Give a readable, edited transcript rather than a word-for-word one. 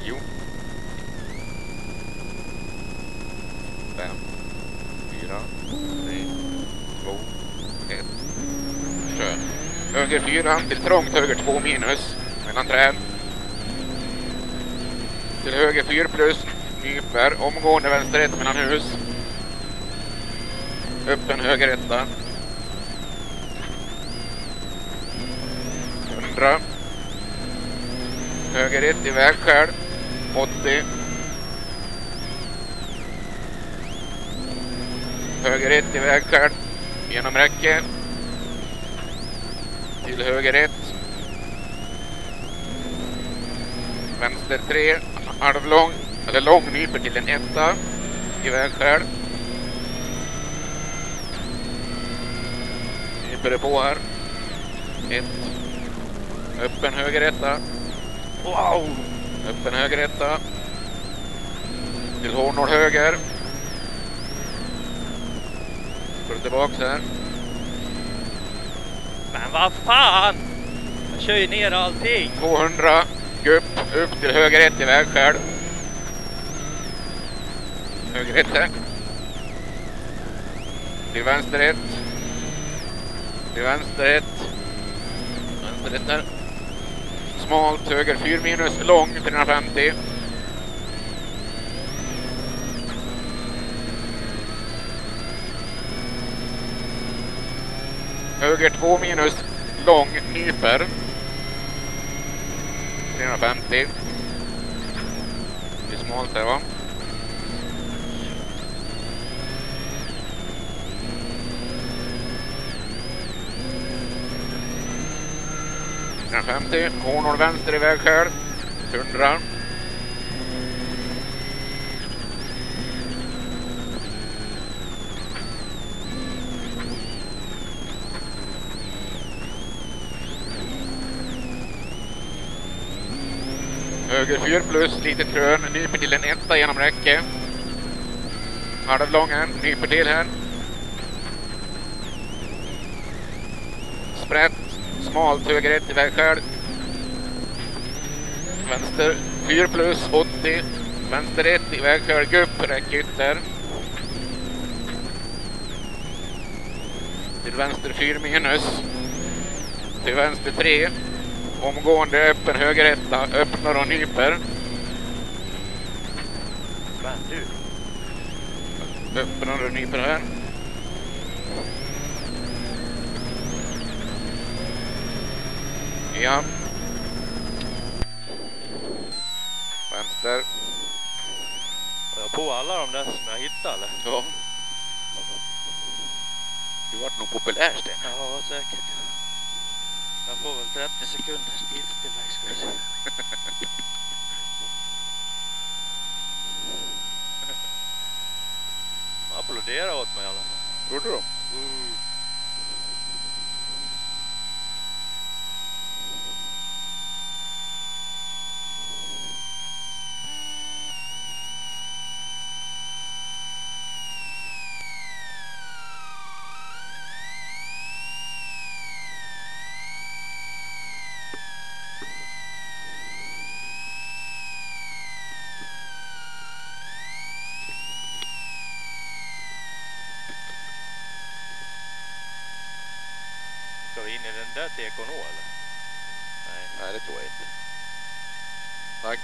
10, 5, 4, 3, 2, 1. Kör. Höger 4 till trångt, höger 2 minus. Mellan träd. Till höger 4 plus. Nyper. Omgående vänster 1 mellan hus. Öppen höger 1. 100. Höger 1 i vägskäl. 80. Höger 1 i vägskäl. Genom räcke. Till höger 1. Vänster 3. Halvlång. Eller lång nyper till en 1. I vägskäl. Nyper det på här. 1. Öppen höger 1. Wow! Öppen höger 1. Till hårnål höger. Går tillbaks här. Men vad fan! Jag kör ju ner allting. 200. Gupp. Upp till höger 1 i vägskäl. Höger 1 här. Till vänster 1. Till vänster 1. Vänster 1 där. Smalt, höger 4 minus, lång 350. Höger 2 minus, lång, nyper. 350. Det är smalt här va? Hårnål vänster i vägskäl. 100. Höger 4 plus, lite krön, nyper till en 1 genom räcke. Halvlång här, nyper till här. Sprätt, smalt, höger 1 i vägskäl. Vänster 4 plus, 80. Vänster 1 i vägskäl, gupp, räcke ytter. Till vänster 4 minus. Till vänster 3. Omgående öppen höger 1. Öppnar och nyper. Men du. Öppnar och nyper här. Ja. Vänster. Var jag på alla de där som jag hittade eller? Ja. Du vart nog populär, Sten. Ja, säkert. Jag får väl 30 sekunder biltillväxt, ska vi se. Applådera åt mig i alla fall. Gjorde du? Ska vi in i den där TKN eller? Nej. Nej, det tror jag inte. Tack.